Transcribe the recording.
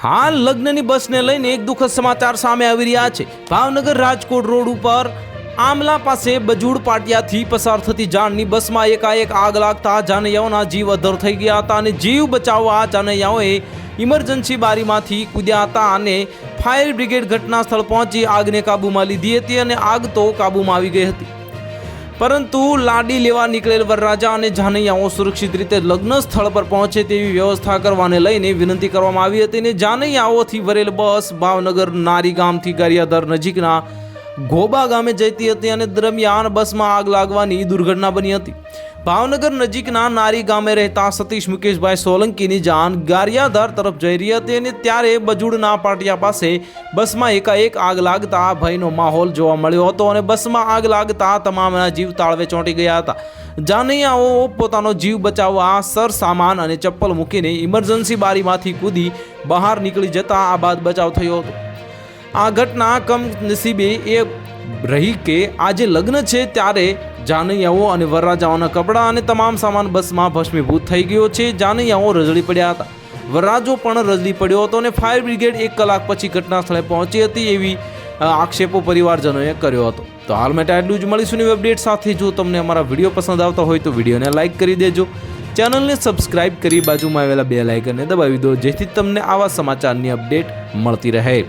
હાલ લગ્નની બસને લઈને એક દુઃખદ સમાચાર સામે આવી રહ્યા છે। ભાવનગર રાજકોટ રોડ ઉપર આમલા પાસે બજુડ પાટિયાથી પસાર થતી જાણની બસમાં એકાએક આગ લાગતા જાનૈયાઓના જીવ અધ્ધર થઈ ગયા હતા અને જીવ બચાવવા જાનૈયાઓએ ઇમરજન્સી બારીમાંથી કૂદ્યા હતા અને ફાયર બ્રિગેડ ઘટના સ્થળ પહોંચી આગને કાબૂમાં લીધી હતી અને આગ તો કાબૂમાં આવી ગઈ હતી, પરંતુ લાડી લેવા નીકળેલ વરરાજા અને જાનૈયાઓ સુરક્ષિત રીતે લગ્ન સ્થળ પર પહોંચે તેવી વ્યવસ્થા કરવાને લઈને વિનંતી કરવામાં આવી હતી અને જાનૈયાઓથી ભરેલ બસ ભાવનગર નારી ગામથી ગારિયાધાર નજીકના ઘોબા ગામે જતી હતી અને દરમિયાન બસમાં આગ લાગવાની દુર્ઘટના બની હતી। ભાવનગર નજીકના નારી ગામે રહેતા સતીશ મુકેશભાઈ સોલંકીની જાન ગારિયાધાર તરફ જઈ રહી હતી અને ત્યારે બજુડના પાટિયા પાસે બસમાં એકાએક આગ લાગતા ભયનો માહોલ જોવા મળ્યો હતો અને બસમાં આગ લાગતા તમામના જીવ તાળવે ચોંટી ગયા હતા। જાનૈયાઓ પોતાનો જીવ બચાવવા સર સામાન અને ચપ્પલ મૂકીને ઇમરજન્સી બારીમાંથી કૂદી બહાર નીકળી જતા આ બાદ બચાવ થયો હતો। આ ઘટના કમનસીબે એ રહી કે આજે લગ્ન છે ત્યારે જાનૈયાઓ અને વરરાજાઓના કપડાં અને તમામ સામાન બસમાં ભસ્મીભૂત થઈ ગયો છે। જાનૈયાઓ રઝળી પડ્યા હતા, વરરાજો પણ રઝળી પડ્યો હતો અને ફાયર બ્રિગેડ 1 કલાક પછી ઘટના સ્થળે પહોંચી હતી એવી આક્ષેપો પરિવારજનોએ કર્યો હતો। તો હાલ માટે આટલું જ, મળીશું નવી અપડેટ સાથે। જો તમને અમારા વિડીયો પસંદ આવતા હોય તો વિડીયોને લાઇક કરી દેજો, ચેનલને સબસ્ક્રાઇબ કરી બાજુમાં આવેલા બેલ આઇકનને દબાવી દો, જેથી તમને આવા સમાચારની અપડેટ મળતી રહે।